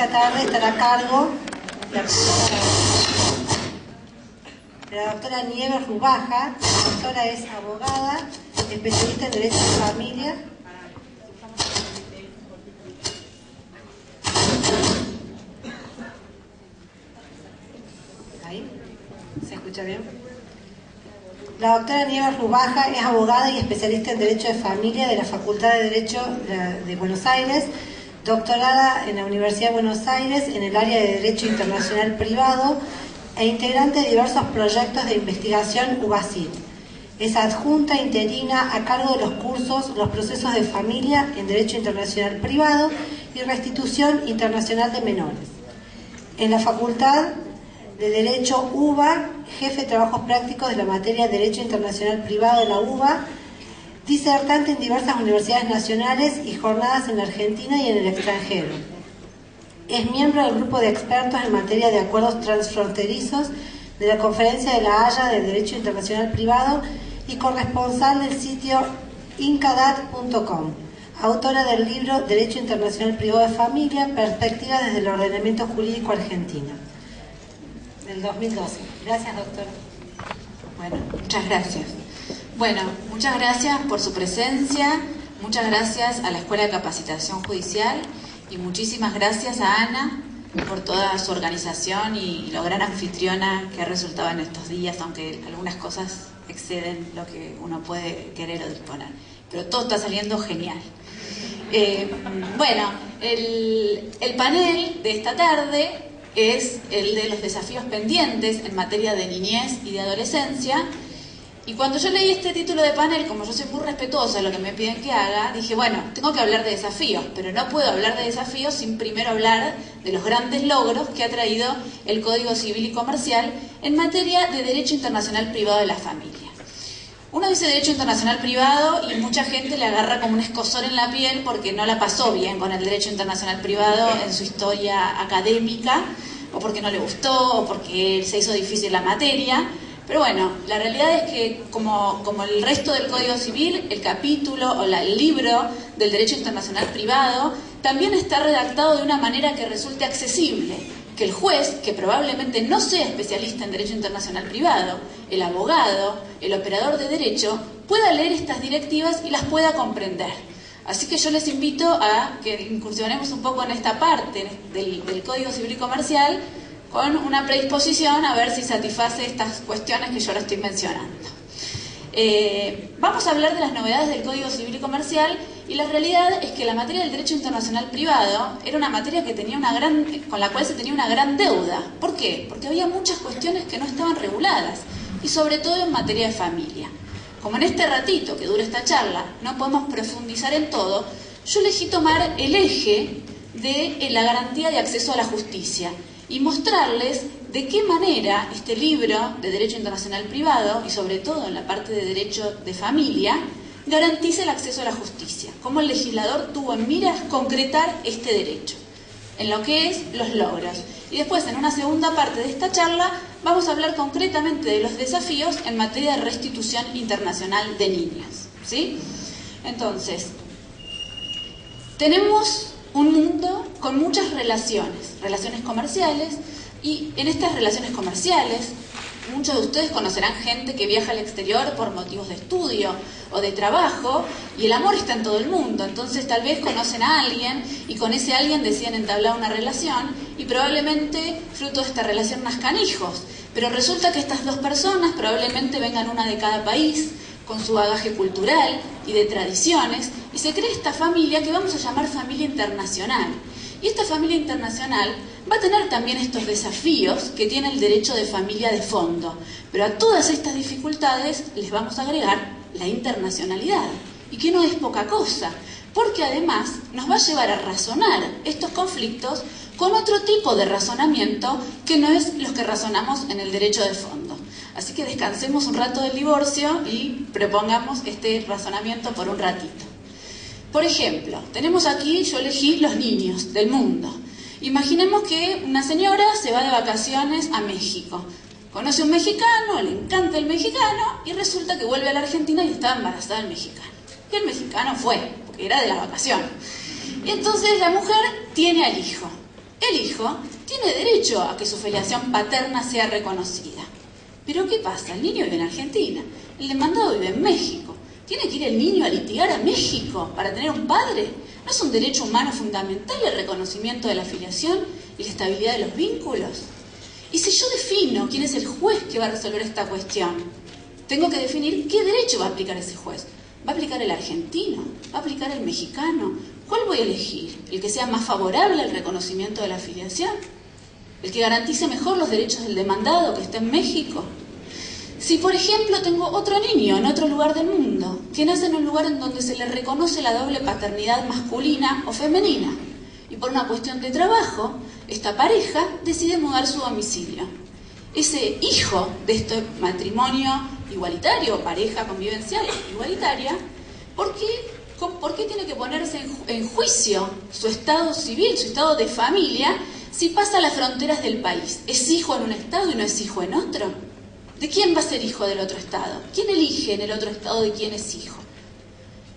esta tarde estará a cargo la doctora Nieves Rubaja. La doctora es abogada, especialista en Derecho de Familia. ¿Ahí? ¿Se escucha bien? La doctora Nieves Rubaja es abogada y especialista en Derecho de Familia de la Facultad de Derecho de Buenos Aires, doctorada en la Universidad de Buenos Aires en el área de Derecho Internacional Privado e integrante de diversos proyectos de investigación UBASIT. Es adjunta interina a cargo de los cursos Los procesos de familia en Derecho Internacional Privado y Restitución Internacional de Menores. En la Facultad de Derecho UBA, jefe de trabajos prácticos de la materia de Derecho Internacional Privado de la UBA, disertante en diversas universidades nacionales y jornadas en la Argentina y en el extranjero. Es miembro del grupo de expertos en materia de acuerdos transfronterizos de la Conferencia de la Haya de Derecho Internacional Privado y corresponsal del sitio incadat.com, autora del libro Derecho Internacional Privado de Familia, Perspectivas desde el Ordenamiento Jurídico Argentino, del 2012. Gracias, doctora. Bueno, muchas gracias. Bueno, muchas gracias por su presencia, muchas gracias a la Escuela de Capacitación Judicial y muchísimas gracias a Ana por toda su organización y lo gran anfitriona que ha resultado en estos días, aunque algunas cosas exceden lo que uno puede querer o disponer. Pero todo está saliendo genial. Bueno, el panel de esta tarde es el de los desafíos pendientes en materia de niñez y de adolescencia. Y cuando yo leí este título de panel, como yo soy muy respetuosa de lo que me piden que haga, dije, bueno, tengo que hablar de desafíos, pero no puedo hablar de desafíos sin primero hablar de los grandes logros que ha traído el Código Civil y Comercial en materia de Derecho Internacional Privado de la Familia. Uno dice Derecho Internacional Privado y mucha gente le agarra como un escozor en la piel porque no la pasó bien con el Derecho Internacional Privado en su historia académica, o porque no le gustó, o porque se hizo difícil la materia. Pero bueno, la realidad es que como el resto del Código Civil, el capítulo o el libro del Derecho Internacional Privado también está redactado de una manera que resulte accesible, que el juez, que probablemente no sea especialista en Derecho Internacional Privado, el abogado, el operador de derecho, pueda leer estas directivas y las pueda comprender. Así que yo les invito a que incursionemos un poco en esta parte del Código Civil y Comercial con una predisposición a ver si satisface estas cuestiones que yo ahora estoy mencionando. Vamos a hablar de las novedades del Código Civil y Comercial, y la realidad es que la materia del Derecho Internacional Privado era una materia que tenía con la cual se tenía una gran deuda. ¿Por qué? Porque había muchas cuestiones que no estaban reguladas, y sobre todo en materia de familia. Como en este ratito que dura esta charla no podemos profundizar en todo, yo elegí tomar el eje de la garantía de acceso a la justicia y mostrarles de qué manera este libro de Derecho Internacional Privado, y sobre todo en la parte de Derecho de Familia, garantiza el acceso a la justicia. Cómo el legislador tuvo en miras concretar este derecho, en lo que es los logros. Y después, en una segunda parte de esta charla, vamos a hablar concretamente de los desafíos en materia de restitución internacional de niñas, ¿sí? Entonces, tenemos un mundo con muchas relaciones comerciales, y en estas relaciones comerciales muchos de ustedes conocerán gente que viaja al exterior por motivos de estudio o de trabajo, y el amor está en todo el mundo. Entonces tal vez conocen a alguien y con ese alguien deciden entablar una relación, y probablemente fruto de esta relación nazcan hijos, pero resulta que estas dos personas probablemente vengan una de cada país con su bagaje cultural y de tradiciones, y se crea esta familia que vamos a llamar familia internacional. Y esta familia internacional va a tener también estos desafíos que tiene el derecho de familia de fondo, pero a todas estas dificultades les vamos a agregar la internacionalidad, y que no es poca cosa, porque además nos va a llevar a razonar estos conflictos con otro tipo de razonamiento que no es los que razonamos en el derecho de fondo. Así que descansemos un rato del divorcio y propongamos este razonamiento por un ratito. Por ejemplo, tenemos aquí, yo elegí los niños del mundo. Imaginemos que una señora se va de vacaciones a México. Conoce a un mexicano, le encanta el mexicano, y resulta que vuelve a la Argentina y está embarazada del mexicano. Y el mexicano fue, porque era de la vacación. Y entonces la mujer tiene al hijo. el hijo tiene derecho a que su filiación paterna sea reconocida. Pero ¿qué pasa? El niño vive en Argentina, el demandado vive en México. ¿Tiene que ir el niño a litigar a México para tener un padre? ¿No es un derecho humano fundamental el reconocimiento de la filiación y la estabilidad de los vínculos? Y si yo defino quién es el juez que va a resolver esta cuestión, tengo que definir qué derecho va a aplicar ese juez. ¿Va a aplicar el argentino? ¿Va a aplicar el mexicano? ¿Cuál voy a elegir? ¿El que sea más favorable al reconocimiento de la filiación? ¿El que garantice mejor los derechos del demandado que está en México? Si, por ejemplo, tengo otro niño en otro lugar del mundo, que nace en un lugar en donde se le reconoce la doble paternidad masculina o femenina, y por una cuestión de trabajo, esta pareja decide mudar su domicilio. Ese hijo de este matrimonio igualitario, pareja convivencial igualitaria, ¿por qué tiene que ponerse en juicio su estado civil, su estado de familia, si pasa las fronteras del país? ¿Es hijo en un estado y no es hijo en otro? ¿De quién va a ser hijo del otro estado? ¿Quién elige en el otro estado de quién es hijo?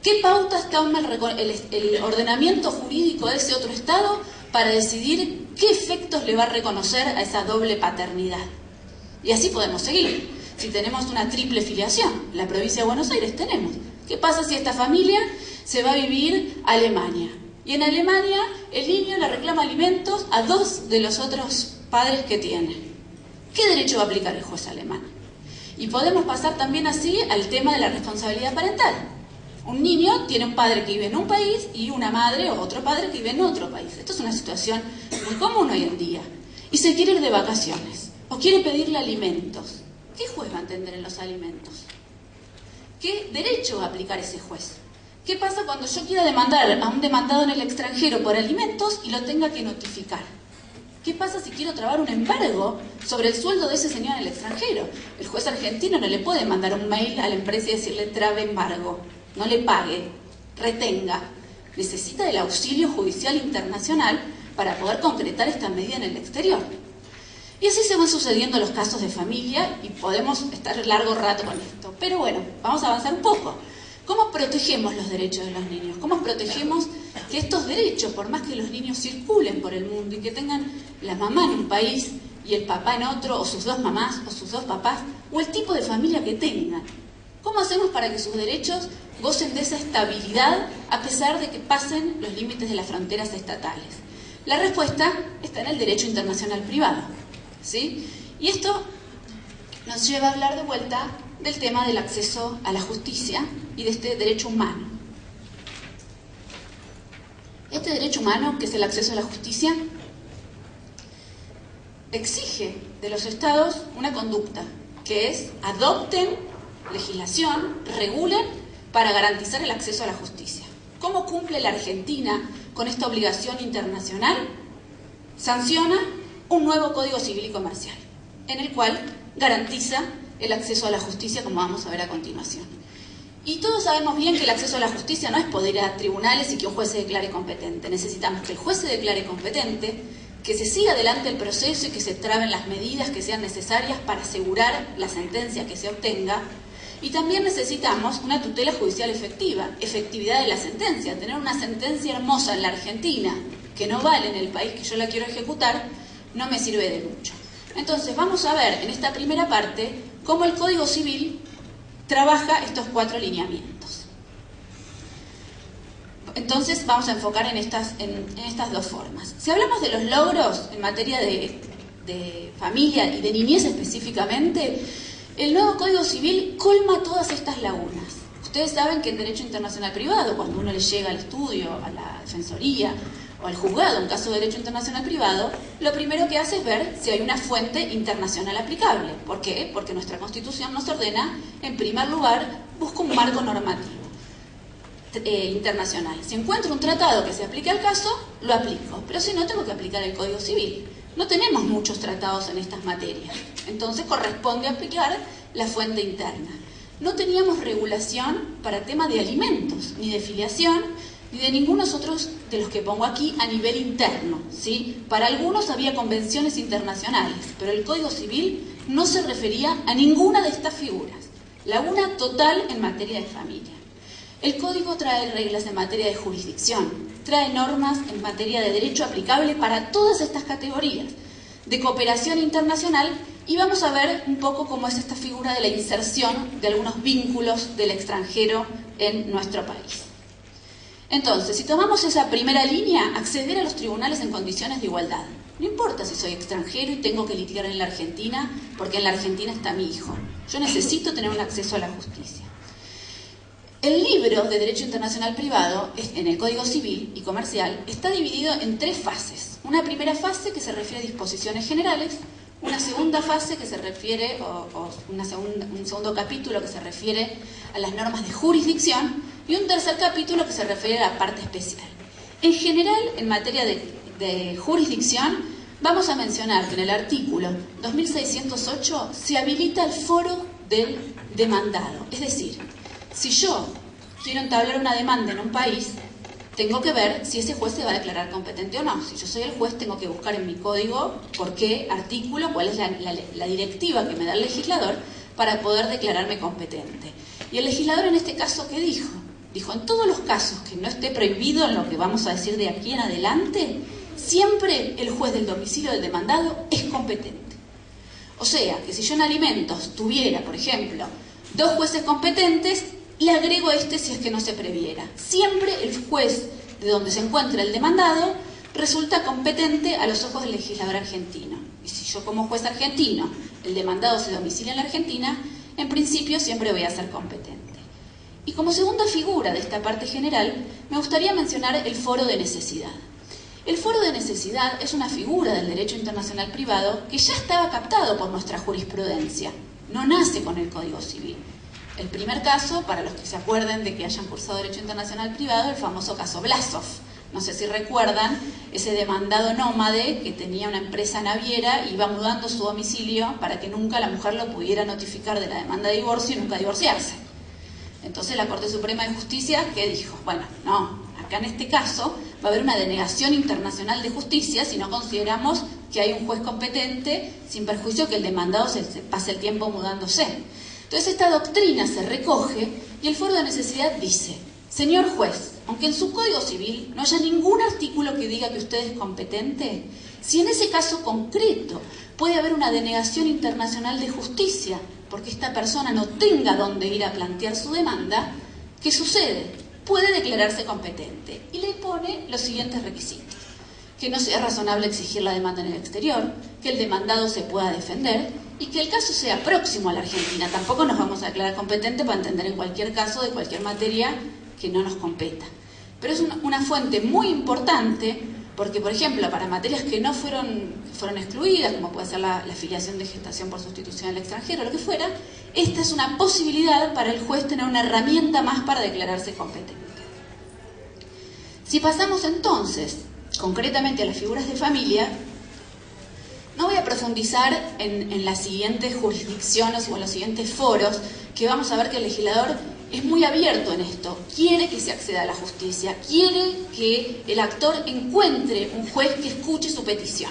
¿Qué pautas toma el ordenamiento jurídico de ese otro estado para decidir qué efectos le va a reconocer a esa doble paternidad? Y así podemos seguir. Si tenemos una triple filiación, en la provincia de Buenos Aires tenemos. ¿Qué pasa si esta familia se va a vivir a Alemania? Y en Alemania el niño le reclama alimentos a dos de los otros padres que tiene. ¿Qué derecho va a aplicar el juez alemán? Y podemos pasar también así al tema de la responsabilidad parental. Un niño tiene un padre que vive en un país y una madre o otro padre que vive en otro país. Esto es una situación muy común hoy en día. Y se quiere ir de vacaciones o quiere pedirle alimentos. ¿Qué juez va a entender en los alimentos? ¿Qué derecho va a aplicar ese juez? ¿Qué pasa cuando yo quiera demandar a un demandado en el extranjero por alimentos y lo tenga que notificar? ¿Qué pasa si quiero trabar un embargo sobre el sueldo de ese señor en el extranjero? El juez argentino no le puede mandar un mail a la empresa y decirle trabe embargo, no le pague, retenga. Necesita el auxilio judicial internacional para poder concretar esta medida en el exterior. Y así se van sucediendo los casos de familia y podemos estar largo rato con esto. Pero bueno, vamos a avanzar un poco. ¿Cómo protegemos los derechos de los niños? ¿Cómo protegemos que estos derechos, por más que los niños circulen por el mundo y que tengan la mamá en un país y el papá en otro, o sus dos mamás, o sus dos papás, o el tipo de familia que tengan? ¿Cómo hacemos para que sus derechos gocen de esa estabilidad a pesar de que pasen los límites de las fronteras estatales? La respuesta está en el derecho internacional privado, ¿sí? Y esto nos lleva a hablar de vuelta del tema del acceso a la justicia y de este derecho humano. Este derecho humano, que es el acceso a la justicia, exige de los estados una conducta, que es adopten legislación, regulen para garantizar el acceso a la justicia. ¿Cómo cumple la Argentina con esta obligación internacional? Sanciona un nuevo Código Civil y Comercial, en el cual garantiza el acceso a la justicia, como vamos a ver a continuación. Y todos sabemos bien que el acceso a la justicia no es poder ir a tribunales y que un juez se declare competente. Necesitamos que el juez se declare competente, que se siga adelante el proceso y que se traben las medidas que sean necesarias para asegurar la sentencia que se obtenga. Y también necesitamos una tutela judicial efectiva, efectividad de la sentencia. Tener una sentencia hermosa en la Argentina que no vale en el país que yo la quiero ejecutar no me sirve de mucho. Entonces vamos a ver en esta primera parte cómo el Código Civil trabaja estos 4 lineamientos. Entonces vamos a enfocar en estas 2 formas. Si hablamos de los logros en materia de familia y de niñez específicamente, el nuevo Código Civil colma todas estas lagunas. Ustedes saben que en Derecho Internacional Privado, cuando uno le llega al estudio, a la Defensoría o al juzgado, en caso de Derecho Internacional Privado, lo primero que hace es ver si hay una fuente internacional aplicable. ¿Por qué? Porque nuestra Constitución nos ordena, en primer lugar, busca un marco normativo internacional. Si encuentro un tratado que se aplique al caso, lo aplico. Pero si no, tengo que aplicar el Código Civil. No tenemos muchos tratados en estas materias. Entonces corresponde aplicar la fuente interna. No teníamos regulación para tema de alimentos, ni de filiación, ni de ningunos otros de los que pongo aquí a nivel interno, ¿sí? Para algunos había convenciones internacionales, pero el Código Civil no se refería a ninguna de estas figuras. Laguna total en materia de familia. El Código trae reglas en materia de jurisdicción, trae normas en materia de derecho aplicable para todas estas categorías de cooperación internacional, y vamos a ver un poco cómo es esta figura de la inserción de algunos vínculos del extranjero en nuestro país. Entonces, si tomamos esa primera línea, acceder a los tribunales en condiciones de igualdad. No importa si soy extranjero y tengo que litigar en la Argentina, porque en la Argentina está mi hijo. Yo necesito tener un acceso a la justicia. El libro de Derecho Internacional Privado, en el Código Civil y Comercial, está dividido en 3 fases. Una primera fase que se refiere a disposiciones generales, una segunda fase que se refiere, un segundo capítulo que se refiere a las normas de jurisdicción, y un tercer capítulo que se refiere a la parte especial. En general, en materia de jurisdicción, vamos a mencionar que en el artículo 2608 se habilita el foro del demandado. Es decir, si yo quiero entablar una demanda en un país, tengo que ver si ese juez se va a declarar competente o no. Si yo soy el juez, tengo que buscar en mi código por qué artículo, cuál es la directiva que me da el legislador para poder declararme competente. Y el legislador en este caso, ¿qué dijo? Dijo, en todos los casos que no esté prohibido en lo que vamos a decir de aquí en adelante, siempre el juez del domicilio del demandado es competente. O sea, que si yo en alimentos tuviera, por ejemplo, 2 jueces competentes, le agrego si es que no se previera. Siempre el juez de donde se encuentra el demandado resulta competente a los ojos del legislador argentino. Y si yo como juez argentino, el demandado se domicilia en la Argentina, en principio siempre voy a ser competente. Y como segunda figura de esta parte general, me gustaría mencionar el foro de necesidad. El foro de necesidad es una figura del derecho internacional privado que ya estaba captado por nuestra jurisprudencia. No nace con el Código Civil. El primer caso, para los que se acuerden de que hayan cursado Derecho Internacional Privado, el famoso caso Blasov. No sé si recuerdan ese demandado nómade que tenía una empresa naviera y iba mudando su domicilio para que nunca la mujer lo pudiera notificar de la demanda de divorcio y nunca divorciarse. Entonces la Corte Suprema de Justicia, ¿qué dijo? Bueno, no, acá en este caso va a haber una denegación internacional de justicia si no consideramos que hay un juez competente, sin perjuicio que el demandado se pase el tiempo mudándose. Entonces esta doctrina se recoge y el foro de necesidad dice, señor juez, aunque en su Código Civil no haya ningún artículo que diga que usted es competente, si en ese caso concreto puede haber una denegación internacional de justicia porque esta persona no tenga dónde ir a plantear su demanda, ¿qué sucede? Puede declararse competente y le pone los siguientes requisitos. Que no sea razonable exigir la demanda en el exterior, que el demandado se pueda defender y que el caso sea próximo a la Argentina. Tampoco nos vamos a declarar competente para entender en cualquier caso de cualquier materia que no nos competa. Pero es una fuente muy importante porque, por ejemplo, para materias que no fueron excluidas, como puede ser la filiación de gestación por sustitución al extranjero, lo que fuera, esta es una posibilidad para el juez tener una herramienta más para declararse competente. Si pasamos entonces concretamente a las figuras de familia, no voy a profundizar en las siguientes jurisdicciones o en los siguientes foros, que vamos a ver que el legislador es muy abierto en esto. Quiere que se acceda a la justicia, quiere que el actor encuentre un juez que escuche su petición.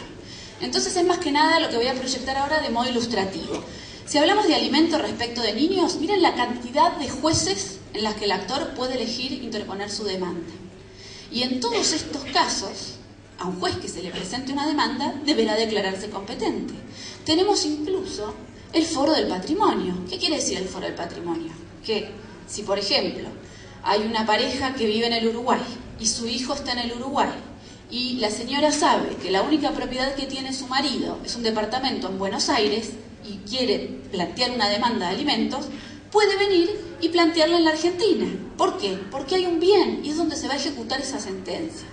Entonces es más que nada lo que voy a proyectar ahora de modo ilustrativo. Si hablamos de alimentos respecto de niños, miren la cantidad de jueces en las que el actor puede elegir interponer su demanda. Y en todos estos casos, a un juez que se le presente una demanda, deberá declararse competente. Tenemos incluso el foro del patrimonio. ¿Qué quiere decir el foro del patrimonio? Que si, por ejemplo, hay una pareja que vive en el Uruguay y su hijo está en el Uruguay y la señora sabe que la única propiedad que tiene su marido es un departamento en Buenos Aires y quiere plantear una demanda de alimentos, puede venir y plantearla en la Argentina. ¿Por qué? Porque hay un bien y es donde se va a ejecutar esa sentencia.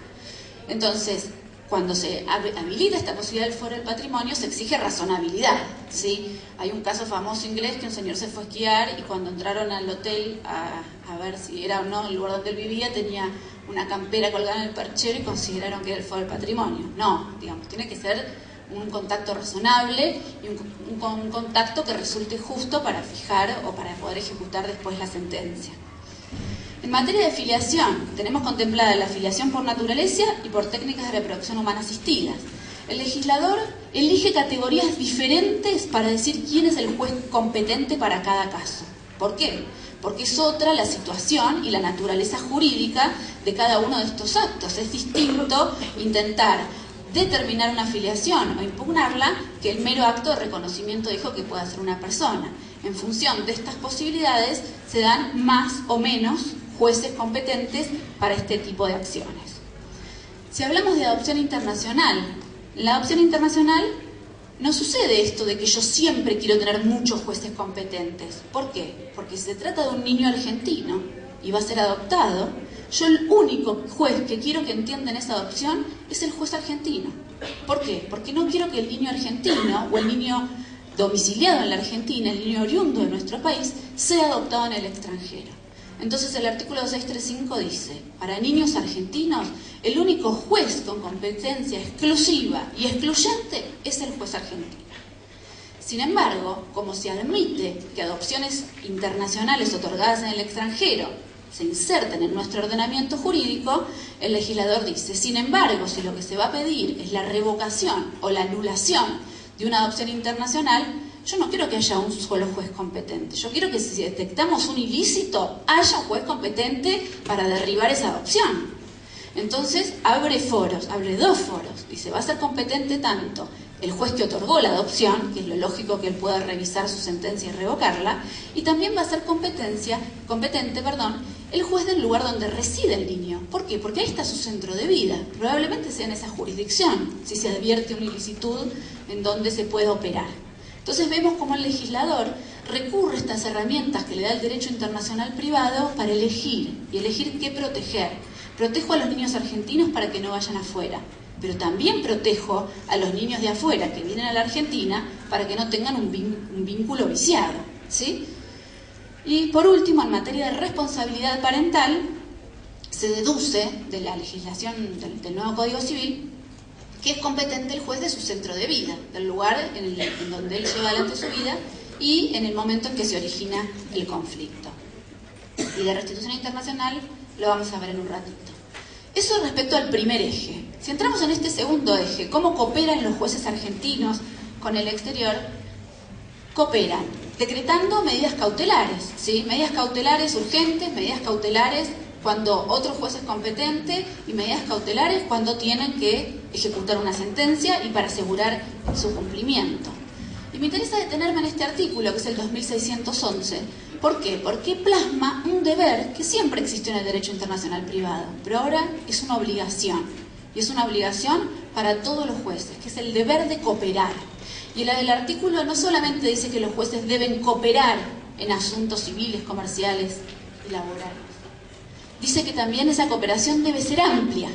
Entonces, cuando se habilita esta posibilidad del foro del patrimonio, se exige razonabilidad, ¿sí? Hay un caso famoso inglés que un señor se fue a esquiar y cuando entraron al hotel a ver si era o no el lugar donde él vivía, tenía una campera colgada en el perchero y consideraron que era el foro del patrimonio. No, digamos, tiene que ser un contacto razonable y un contacto que resulte justo para fijar o para poder ejecutar después la sentencia. En materia de filiación, tenemos contemplada la filiación por naturaleza y por técnicas de reproducción humana asistidas. El legislador elige categorías diferentes para decir quién es el juez competente para cada caso. ¿Por qué? porque es otra la situación y la naturaleza jurídica de cada uno de estos actos. Es distinto intentar determinar una filiación o impugnarla que el mero acto de reconocimiento de hijo que pueda hacer una persona. En función de estas posibilidades se dan más o menos jueces competentes para este tipo de acciones. Si hablamos de adopción internacional, en la adopción internacional no sucede esto de que yo siempre quiero tener muchos jueces competentes. ¿Por qué? Porque si se trata de un niño argentino y va a ser adoptado, yo el único juez que quiero que entienda en esa adopción es el juez argentino. ¿Por qué? Porque no quiero que el niño argentino o el niño domiciliado en la Argentina, el niño oriundo de nuestro país, sea adoptado en el extranjero. Entonces el artículo 635 dice, para niños argentinos, el único juez con competencia exclusiva y excluyente es el juez argentino. Sin embargo, como se admite que adopciones internacionales otorgadas en el extranjero se inserten en nuestro ordenamiento jurídico, el legislador dice, sin embargo, si lo que se va a pedir es la revocación o la anulación de una adopción internacional, yo no quiero que haya un solo juez competente. Yo quiero que si detectamos un ilícito, haya un juez competente para derribar esa adopción. Entonces, abre foros, abre dos foros. Dice, va a ser competente tanto el juez que otorgó la adopción, que es lo lógico que él pueda revisar su sentencia y revocarla, y también va a ser competente, el juez del lugar donde reside el niño. ¿Por qué? Porque ahí está su centro de vida. Probablemente sea en esa jurisdicción, si se advierte una ilicitud en donde se puede operar. Entonces vemos cómo el legislador recurre a estas herramientas que le da el derecho internacional privado para elegir, y elegir qué proteger. Protejo a los niños argentinos para que no vayan afuera, pero también protejo a los niños de afuera que vienen a la Argentina para que no tengan un vínculo viciado, ¿sí? Y por último, en materia de responsabilidad parental, se deduce de la legislación del nuevo Código Civil que es competente el juez de su centro de vida, del lugar en donde él lleva adelante su vida y en el momento en que se origina el conflicto. Y de restitución internacional lo vamos a ver en un ratito. Eso respecto al primer eje. Si entramos en este segundo eje, ¿cómo cooperan los jueces argentinos con el exterior? Cooperan decretando medidas cautelares, ¿sí? Medidas cautelares urgentes, medidas cautelares cuando otro juez es competente y medidas cautelares cuando tienen que ejecutar una sentencia y para asegurar su cumplimiento. Y me interesa detenerme en este artículo, que es el 2611. ¿Por qué? Porque plasma un deber que siempre existió en el derecho internacional privado, pero ahora es una obligación. Y es una obligación para todos los jueces, que es el deber de cooperar. Y el artículo no solamente dice que los jueces deben cooperar en asuntos civiles, comerciales y laborales. Dice que también esa cooperación debe ser amplia,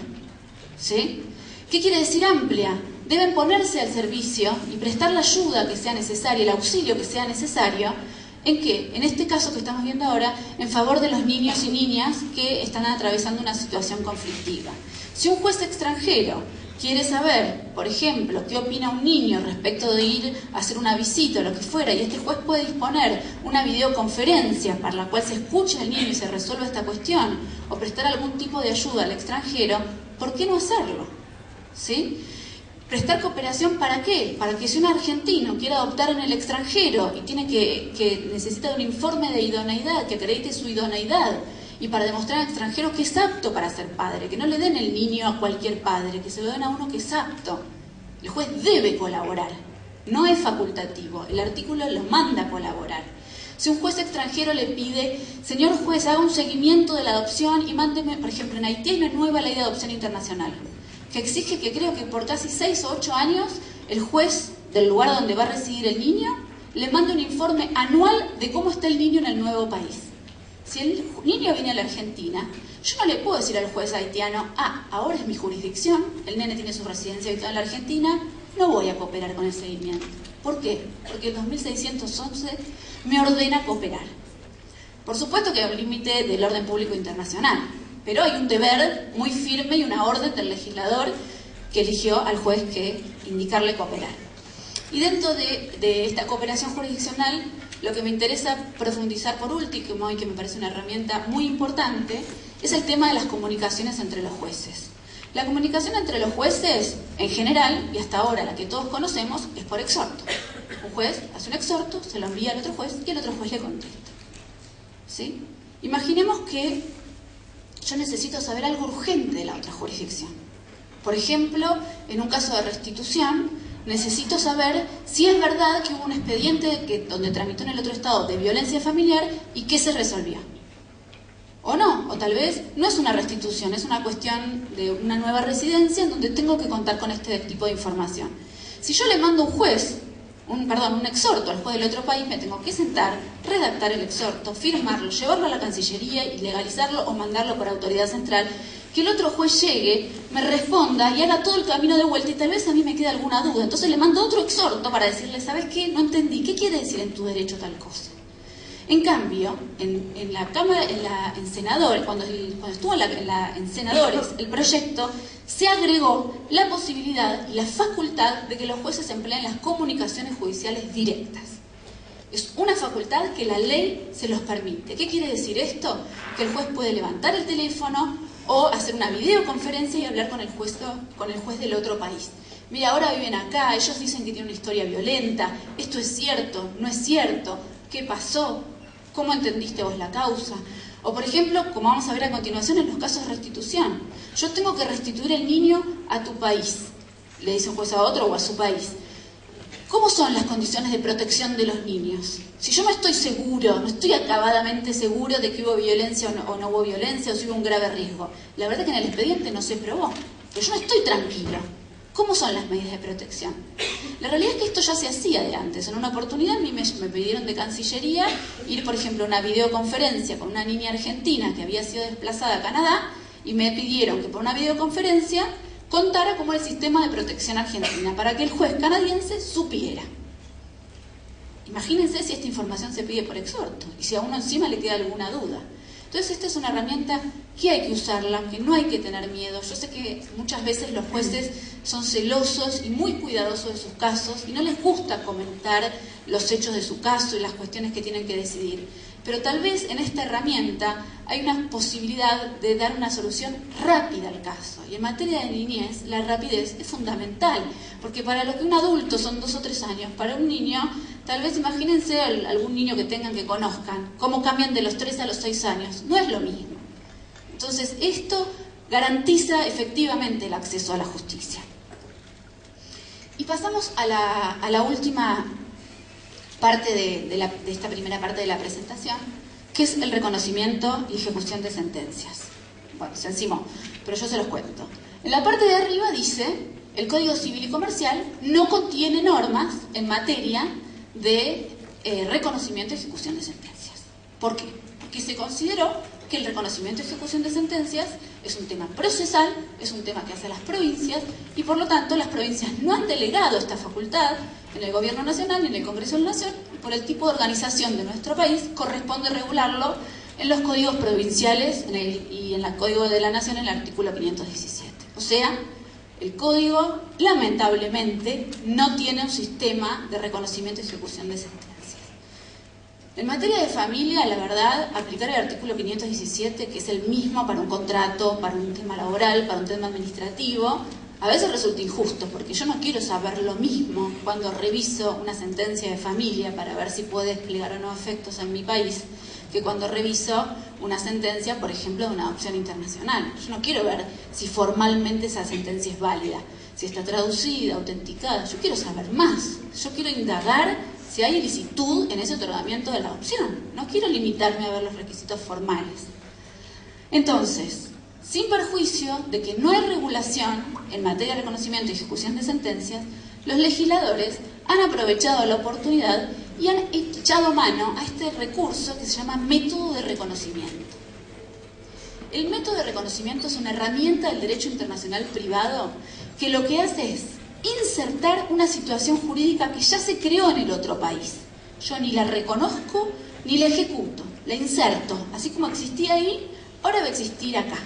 ¿sí? ¿Qué quiere decir amplia? Deben ponerse al servicio y prestar la ayuda que sea necesaria, el auxilio que sea necesario. ¿En qué? En este caso que estamos viendo ahora, en favor de los niños y niñas que están atravesando una situación conflictiva. Si un juez extranjero quiere saber, por ejemplo, qué opina un niño respecto de ir a hacer una visita o lo que fuera, y este juez puede disponer una videoconferencia para la cual se escuche al niño y se resuelva esta cuestión, o prestar algún tipo de ayuda al extranjero, ¿por qué no hacerlo? ¿Sí? ¿Prestar cooperación para qué? Para que si un argentino quiere adoptar en el extranjero y tiene que necesita de un informe de idoneidad, que acredite su idoneidad, y para demostrar al extranjero que es apto para ser padre, que no le den el niño a cualquier padre, que se lo den a uno que es apto. El juez debe colaborar, no es facultativo, el artículo lo manda a colaborar. Si un juez extranjero le pide, señor juez, haga un seguimiento de la adopción y mándeme, por ejemplo, en Haití hay una nueva ley de adopción internacional, que exige que creo que por casi 6 o 8 años el juez del lugar donde va a residir el niño le manda un informe anual de cómo está el niño en el nuevo país. Si el niño viene a la Argentina, yo no le puedo decir al juez haitiano, ahora es mi jurisdicción, el nene tiene su residencia habitual en la Argentina, no voy a cooperar con el seguimiento. ¿Por qué? Porque el 2611 me ordena cooperar. Por supuesto que hay un límite del orden público internacional, pero hay un deber muy firme y una orden del legislador que eligió al juez que indicarle cooperar. Y dentro de esta cooperación jurisdiccional, lo que me interesa profundizar por último, y que me parece una herramienta muy importante, es el tema de las comunicaciones entre los jueces. La comunicación entre los jueces, en general, y hasta ahora la que todos conocemos, es por exhorto. Un juez hace un exhorto, se lo envía al otro juez y el otro juez le contesta. ¿sí? Imaginemos que yo necesito saber algo urgente de la otra jurisdicción. Por ejemplo, en un caso de restitución, necesito saber si es verdad que hubo un expediente donde tramitó en el otro estado de violencia familiar y qué se resolvió. O no, o tal vez no es una restitución, es una cuestión de una nueva residencia en donde tengo que contar con este tipo de información. Si yo le mando un exhorto al juez del otro país, me tengo que sentar, redactar el exhorto, firmarlo, llevarlo a la Cancillería y legalizarlo o mandarlo por autoridad central, que el otro juez llegue, me responda y haga todo el camino de vuelta y tal vez a mí me quede alguna duda. Entonces le mando otro exhorto para decirle, ¿sabes qué? No entendí, ¿qué quiere decir en tu derecho tal cosa? En cambio, en la Cámara, en senadores, cuando estuvo en senadores el proyecto, se agregó la posibilidad y la facultad de que los jueces empleen las comunicaciones judiciales directas. Es una facultad que la ley se los permite. ¿Qué quiere decir esto? Que el juez puede levantar el teléfono o hacer una videoconferencia y hablar con el juez del otro país. Mira, ahora viven acá, ellos dicen que tienen una historia violenta, esto es cierto, no es cierto, ¿qué pasó? ¿Cómo entendiste vos la causa? O por ejemplo, como vamos a ver a continuación en los casos de restitución, yo tengo que restituir el niño a tu país, le dice un juez a otro o a su país. ¿Cómo son las condiciones de protección de los niños? Si yo no estoy seguro, no estoy acabadamente seguro de que hubo violencia o no hubo violencia, o si hubo un grave riesgo, la verdad es que en el expediente no se probó, pero yo no estoy tranquilo. ¿Cómo son las medidas de protección? La realidad es que esto ya se hacía de antes. En una oportunidad a mí me pidieron de Cancillería ir, por ejemplo, a una videoconferencia con una niña argentina que había sido desplazada a Canadá y me pidieron que por una videoconferencia contara cómo era el sistema de protección argentina para que el juez canadiense supiera. Imagínense si esta información se pide por exhorto y si a uno encima le queda alguna duda. Entonces esta es una herramienta que hay que usarla, que no hay que tener miedo. Yo sé que muchas veces los jueces son celosos y muy cuidadosos de sus casos y no les gusta comentar los hechos de su caso y las cuestiones que tienen que decidir. Pero tal vez en esta herramienta hay una posibilidad de dar una solución rápida al caso. Y en materia de niñez, la rapidez es fundamental, porque para lo que un adulto son 2 o 3 años, para un niño, tal vez imagínense algún niño que tengan que conozcan, cómo cambian de los 3 a los 6 años. No es lo mismo. Entonces, esto garantiza efectivamente el acceso a la justicia. Y pasamos a la última parte de esta primera parte de la presentación, que es el reconocimiento y ejecución de sentencias. Bueno, se encimó, pero yo se los cuento. En la parte de arriba dice, el Código Civil y Comercial no contiene normas en materia de reconocimiento y ejecución de sentencias. ¿Por qué? Porque se consideró que el reconocimiento y ejecución de sentencias es un tema procesal, es un tema que hacen las provincias y por lo tanto las provincias no han delegado esta facultad en el Gobierno Nacional ni en el Congreso de la Nación y por el tipo de organización de nuestro país corresponde regularlo en los códigos provinciales y en el Código de la Nación en el artículo 517. O sea, el Código lamentablemente no tiene un sistema de reconocimiento y ejecución de sentencias. En materia de familia, la verdad, aplicar el artículo 517, que es el mismo para un contrato, para un tema laboral, para un tema administrativo, a veces resulta injusto, porque yo no quiero saber lo mismo cuando reviso una sentencia de familia para ver si puede desplegar o no efectos en mi país, que cuando reviso una sentencia, por ejemplo, de una adopción internacional. Yo no quiero ver si formalmente esa sentencia es válida, si está traducida, autenticada. Yo quiero saber más. Yo quiero indagar si hay ilicitud en ese otorgamiento de la adopción. No quiero limitarme a ver los requisitos formales. Entonces, sin perjuicio de que no hay regulación en materia de reconocimiento y ejecución de sentencias, los legisladores han aprovechado la oportunidad y han echado mano a este recurso que se llama método de reconocimiento. El método de reconocimiento es una herramienta del derecho internacional privado que lo que hace es insertar una situación jurídica que ya se creó en el otro país. Yo ni la reconozco ni la ejecuto, la inserto. Así como existía ahí, ahora va a existir acá.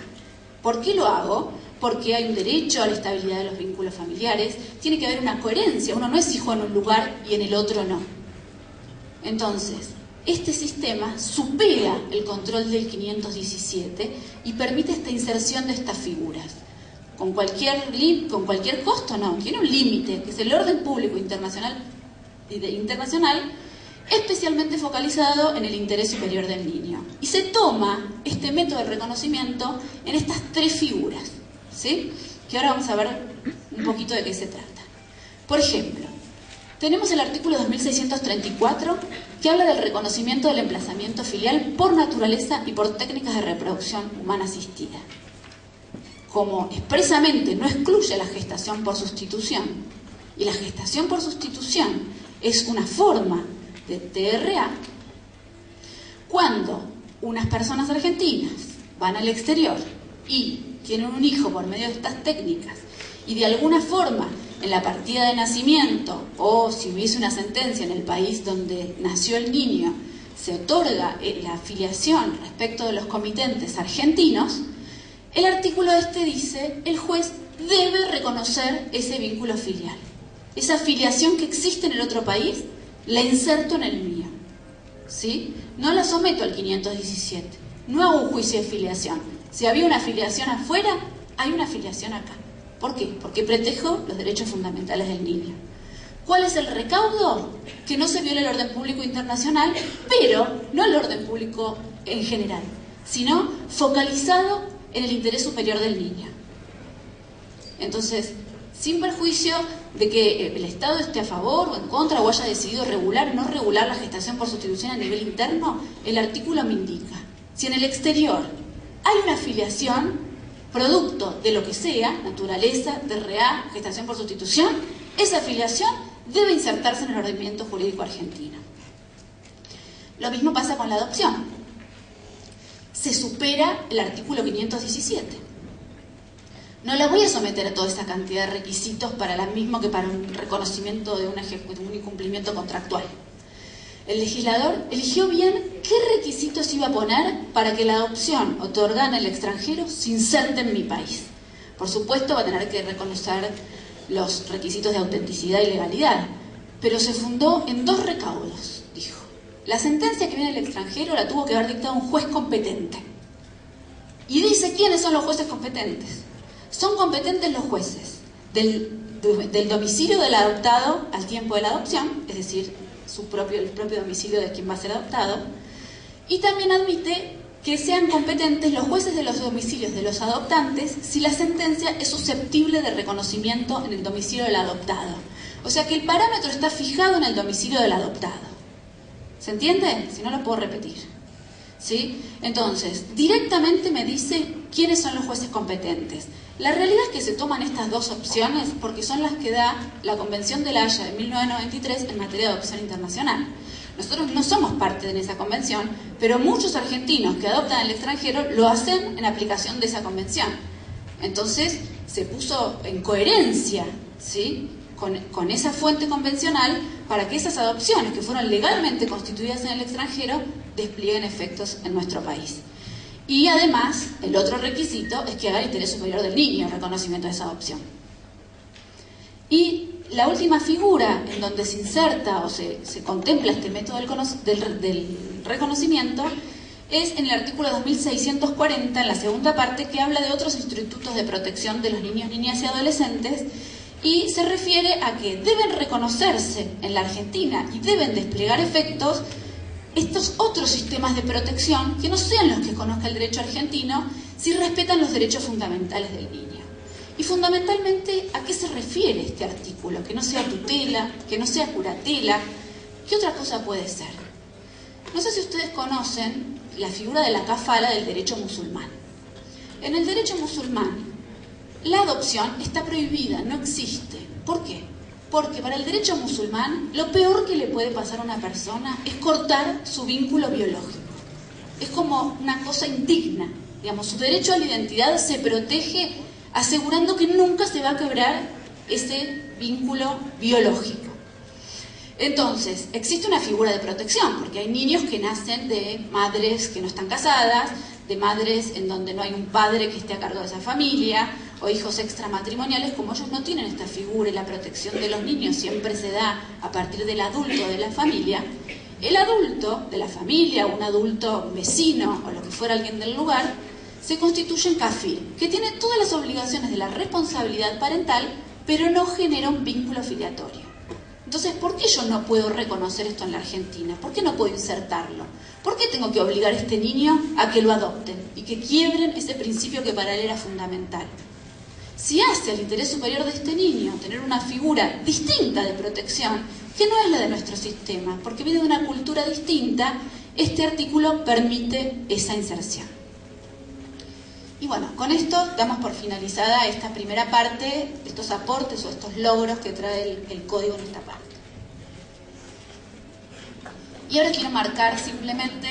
¿Por qué lo hago? Porque hay un derecho a la estabilidad de los vínculos familiares, tiene que haber una coherencia, uno no es hijo en un lugar y en el otro no. Entonces, este sistema supera el control del 517 y permite esta inserción de estas figuras. ¿Con cualquier costo? No, tiene un límite, que es el orden público internacional especialmente focalizado en el interés superior del niño. Y se toma este método de reconocimiento en estas tres figuras, ¿sí? Que ahora vamos a ver un poquito de qué se trata. Por ejemplo, tenemos el artículo 2634 que habla del reconocimiento del emplazamiento filial por naturaleza y por técnicas de reproducción humana asistida. Como expresamente no excluye la gestación por sustitución, y la gestación por sustitución es una forma de TRA, cuando unas personas argentinas van al exterior y tienen un hijo por medio de estas técnicas y de alguna forma en la partida de nacimiento o si hubiese una sentencia en el país donde nació el niño se otorga la afiliación respecto de los comitentes argentinos, el artículo este dice el juez debe reconocer ese vínculo filial. Esa afiliación que existe en el otro país la inserto en el mío, ¿sí? No la someto al 517, no hago un juicio de filiación. Si había una afiliación afuera, hay una afiliación acá. ¿Por qué? Porque protejo los derechos fundamentales del niño. ¿Cuál es el recaudo? Que no se viole el orden público internacional, pero no el orden público en general, sino focalizado en el interés superior del niño. Entonces, sin perjuicio de que el Estado esté a favor o en contra o haya decidido regular o no regular la gestación por sustitución a nivel interno, el artículo me indica, si en el exterior hay una afiliación, producto de lo que sea, naturaleza, TRA, gestación por sustitución, esa afiliación debe insertarse en el ordenamiento jurídico argentino. Lo mismo pasa con la adopción. Se supera el artículo 517. No la voy a someter a toda esa cantidad de requisitos para la misma que para un reconocimiento de un incumplimiento contractual. El legislador eligió bien qué requisitos iba a poner para que la adopción otorgada en el extranjero se inserte en mi país. Por supuesto va a tener que reconocer los requisitos de autenticidad y legalidad, pero se fundó en dos recaudos, dijo. La sentencia que viene del extranjero la tuvo que haber dictado un juez competente. Y dice quiénes son los jueces competentes. Son competentes los jueces del domicilio del adoptado al tiempo de la adopción, es decir, el propio domicilio de quien va a ser adoptado, y también admite que sean competentes los jueces de los domicilios de los adoptantes si la sentencia es susceptible de reconocimiento en el domicilio del adoptado. O sea que el parámetro está fijado en el domicilio del adoptado. ¿Se entiende? Si no, lo puedo repetir. ¿Sí? Entonces, directamente me dice quiénes son los jueces competentes. La realidad es que se toman estas dos opciones porque son las que da la Convención de La Haya de 1993 en materia de adopción internacional. Nosotros no somos parte de esa convención, pero muchos argentinos que adoptan al extranjero lo hacen en aplicación de esa convención. Entonces, se puso en coherencia, ¿sí?, con esa fuente convencional para que esas adopciones que fueron legalmente constituidas en el extranjero desplieguen efectos en nuestro país. Y además, el otro requisito es que haga el interés superior del niño el reconocimiento de esa adopción. Y la última figura en donde se inserta o se contempla este método del reconocimiento es en el artículo 2640, en la segunda parte, que habla de otros institutos de protección de los niños, niñas y adolescentes, y se refiere a que deben reconocerse en la Argentina y deben desplegar efectos estos otros sistemas de protección que no sean los que conozca el derecho argentino si respetan los derechos fundamentales del niño. Y fundamentalmente, ¿a qué se refiere este artículo? Que no sea tutela, que no sea curatela. ¿Qué otra cosa puede ser? No sé si ustedes conocen la figura de la kafala del derecho musulmán. En el derecho musulmán, la adopción está prohibida, no existe. ¿Por qué? Porque para el derecho musulmán, lo peor que le puede pasar a una persona es cortar su vínculo biológico. Es como una cosa indigna. Digamos, su derecho a la identidad se protege asegurando que nunca se va a quebrar ese vínculo biológico. Entonces, existe una figura de protección, porque hay niños que nacen de madres que no están casadas, de madres en donde no hay un padre que esté a cargo de esa familia, o hijos extramatrimoniales. Como ellos no tienen esta figura y la protección de los niños siempre se da a partir del adulto de la familia, el adulto de la familia, un adulto vecino o lo que fuera alguien del lugar, se constituye en kafil, que tiene todas las obligaciones de la responsabilidad parental, pero no genera un vínculo filiatorio. Entonces, ¿por qué yo no puedo reconocer esto en la Argentina? ¿Por qué no puedo insertarlo? ¿Por qué tengo que obligar a este niño a que lo adopten y que quiebren ese principio que para él era fundamental? Si hace al interés superior de este niño tener una figura distinta de protección, que no es la de nuestro sistema, porque viene de una cultura distinta, este artículo permite esa inserción. Y bueno, con esto damos por finalizada esta primera parte de estos aportes o estos logros que trae el código en esta parte. Y ahora quiero marcar simplemente